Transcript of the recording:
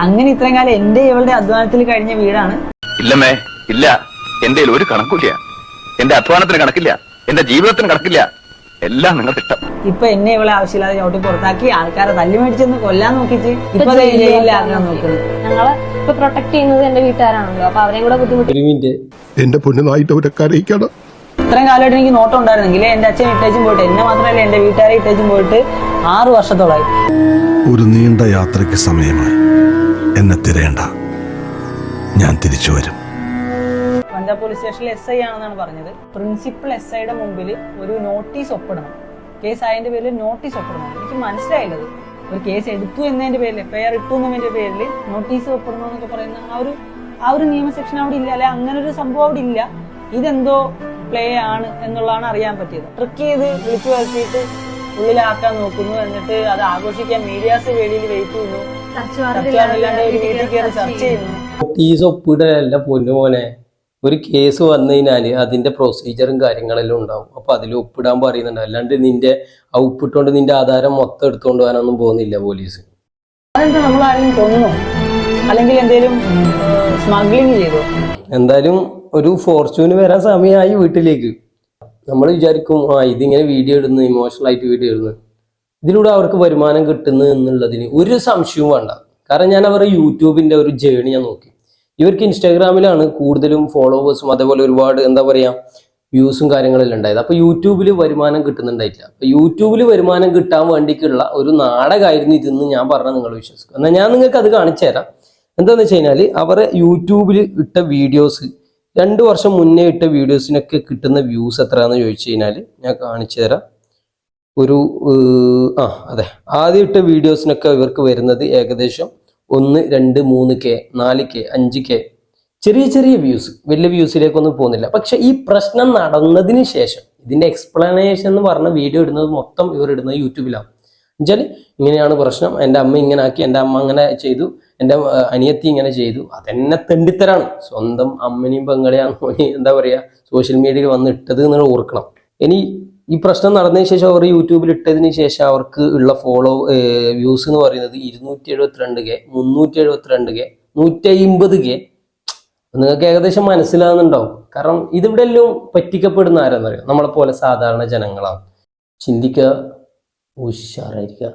അങ്ങനെ ഇത്രയും കാലം എന്റെ ഇവളുടെ അധ്വാനത്തിൽ കഴിഞ്ഞ വീടാണ്. ഇല്ലമ്മേ ഇല്ല, എന്റെ ഒരു കണക്കില്ല. എന്റെ അധ്വാനത്തിന് കണക്കില്ല, എന്റെ ജീവിതത്തിന് കണക്കില്ല. എല്ലാം നിങ്ങൾക്ക് ഇഷ്ടം. ഇപ്പൊ എന്നെ ഇവളെ ആവശ്യമില്ലാതെ ചവിട്ടി പുറത്താക്കി ആൾക്കാരെ തല്ലി മേടിച്ചെന്ന് കൊല്ലാൻ നോക്കിച്ച് ഇപ്പൊ ജയിലിലാക്കാൻ നോക്കുന്നത്. ഞങ്ങളെ ഇപ്പൊ പ്രൊട്ടക്ട് ചെയ്യുന്നത് എന്റെ വീട്ടുകാരാണല്ലോ, അപ്പൊ അവരെയും കൂടെ ബുദ്ധിമുട്ട്. എന്റെ പൊന്നുനായിട്ട് അവരൊക്കെ അറിയിക്കണം. ഇത്രയും കാലമായിട്ട് എനിക്ക് നോട്ടം ഉണ്ടായിരുന്നെങ്കിൽ എന്റെ അച്ഛൻ ഇട്ടേച്ചും പോയിട്ട്, എന്നെ മാത്രമല്ല എന്റെ വീട്ടുകാരെ ഇട്ടേച്ചും പോയിട്ട് 6 വർഷത്തോളായി. ഒരു നീണ്ട യാത്രയ്ക്ക് സമയമായി. എന്നെ തിരയണ്ട, ഞാൻ തിരിച്ചു വരും. പഞ്ചാബ് പോലീസ് സ്റ്റേഷനിൽ SI ആണെന്നാണ് പറഞ്ഞത്. പ്രിൻസിപ്പൽ SIയുടെ മുമ്പിൽ ഒരു നോട്ടീസ് ഒപ്പിടണം. കേസ് ആയതിന്റെ പേരിൽ നോട്ടീസ് ഒപ്പിടണം. എനിക്ക് മനസ്സിലായില്ലത്. ഒരു കേസ് എടുത്തു എന്നതിന്റെ പേരിൽ, FIR ഇട്ടു എന്നതിന്റെ പേരിൽ നോട്ടീസ് ഒപ്പിടണം എന്നൊക്കെ പറയുന്ന ആ ഒരു നിയമ സെക്ഷൻ അവിടെ ഇല്ല, അല്ലെ അങ്ങനെ ഒരു സംഭവം അവിടെ ഇല്ല. ഇതെന്തോ പ്ലേ ആണ് എന്നുള്ളതാണ് അറിയാൻ പറ്റിയത്. ട്രിക്ക് ചെയ്ത് വിളിച്ചു വരുത്തിയിട്ട് ഉള്ളിലാക്കാൻ നോക്കുന്നു, എന്നിട്ട് അത് ആഘോഷിക്കാൻ മീഡിയാസ് വേദിയിൽ വെയിറ്റ് ചെയ്യുന്നു, ചർച്ചയാണില്ലാണ്ട് ഒരു വീട്ടിൽ കയറി ചർച്ച ചെയ്യുന്നു. നോട്ടീസ് ഒപ്പിടലല്ല പൊന്നുമോനെ. ഒരു കേസ് വന്നു കഴിഞ്ഞാല് അതിന്റെ പ്രൊസീജിയറും കാര്യങ്ങളെല്ലാം ഉണ്ടാവും. അപ്പൊ അതിൽ ഒപ്പിടാൻ പറയുന്നുണ്ട്. അല്ലാണ്ട് നിന്റെ ആ ഒപ്പിട്ടോണ്ട് നിന്റെ ആധാരം മൊത്തം എടുത്തുകൊണ്ട് പോകാനൊന്നും പോകുന്നില്ല പോലീസ്. അതെന്താ നമ്മൾ ആരെങ്കിലും കൊന്നോ അല്ലെങ്കിൽ എന്തെങ്കിലും സ്മഗ്ലിംഗ് ചെയ്തോ? എന്തായാലും ഒരു ഫോർച്യൂന് വരാൻ സമയമായി വീട്ടിലേക്ക്. നമ്മൾ വിചാരിക്കും ഇതിങ്ങനെ വീഡിയോ ഇടുന്നു, ഇമോഷണൽ ആയിട്ട് വീഡിയോ ഇടുന്നു, ഇതിലൂടെ അവർക്ക് വരുമാനം കിട്ടുന്നു എന്നുള്ളതിന് ഒരു സംശയവും വേണ്ട. കാരണം ഞാൻ അവരുടെ യൂട്യൂബിന്റെ ഒരു ജേണി ഞാൻ നോക്കി. ഇവർക്ക് ഇൻസ്റ്റാഗ്രാമിലാണ് കൂടുതലും ഫോളോവേഴ്സും അതേപോലെ ഒരുപാട് എന്താ പറയാ വ്യൂസും കാര്യങ്ങളെല്ലാം ഉണ്ടായത്. അപ്പൊ യൂട്യൂബിൽ വരുമാനം കിട്ടുന്നുണ്ടായിട്ടില്ല. അപ്പൊ യൂട്യൂബിൽ വരുമാനം കിട്ടാൻ വേണ്ടിയിട്ടുള്ള ഒരു നാടകമായിരുന്നു ഇതെന്ന് ഞാൻ പറഞ്ഞാൽ നിങ്ങൾ വിശ്വസിക്കും. എന്നാൽ ഞാൻ നിങ്ങൾക്ക് അത് കാണിച്ചു തരാം. എന്താന്ന് വെച്ച് കഴിഞ്ഞാൽ അവരെ യൂട്യൂബിൽ ഇട്ട വീഡിയോസ് 2 വർഷം മുന്നേ ഇട്ട വീഡിയോസിനൊക്കെ കിട്ടുന്ന വ്യൂസ് എത്രയാണെന്ന് ചോദിച്ചു കഴിഞ്ഞാൽ ഞാൻ കാണിച്ചു തരാം. ഒരു അതെ, ആദ്യം ഇട്ട വീഡിയോസിനൊക്കെ ഇവർക്ക് വരുന്നത് ഏകദേശം 1, 2, 3K, 4K, 5K, ചെറിയ ചെറിയ വ്യൂസ്, വലിയ വ്യൂസിലേക്കൊന്നും പോകുന്നില്ല. പക്ഷെ ഈ പ്രശ്നം നടന്നതിന് ശേഷം ഇതിന്റെ എക്സ്പ്ലനേഷൻ എന്ന് പറഞ്ഞ വീഡിയോ ഇടുന്നത് മൊത്തം ഇവർ ഇടുന്നത് യൂട്യൂബിലാണ്. എന്നുവെച്ചാൽ ഇങ്ങനെയാണ് പ്രശ്നം, എൻ്റെ അമ്മ ഇങ്ങനെ ആക്കി, എൻ്റെ അമ്മ അങ്ങനെ ചെയ്തു, എൻ്റെ അനിയത്തി ഇങ്ങനെ ചെയ്തു. അതെന്നെ തെണ്ടിത്തരാണ്. സ്വന്തം അമ്മനെയും പെങ്ങളെയും എന്താ പറയുക സോഷ്യൽ മീഡിയയിൽ വന്ന് ഇട്ടത് എന്ന് ഓർക്കണം. ഇനി ഈ പ്രശ്നം നടന്നതിന് ശേഷം അവർ യൂട്യൂബിൽ ഇട്ടതിന് ശേഷം അവർക്ക് ഉള്ള വ്യൂസ് എന്ന് പറയുന്നത് 272K, 372K, 150K. നിങ്ങൾക്ക് ഏകദേശം മനസ്സിലാകുന്നുണ്ടാവും. കാരണം ഇതിവിടെ എല്ലാം പറ്റിക്കപ്പെടുന്ന ആരാന്നറിയാം, നമ്മളെ പോലെ സാധാരണ ജനങ്ങളാണ്. ചിന്തിക്കുക, ഉഷാറായിരിക്കുക.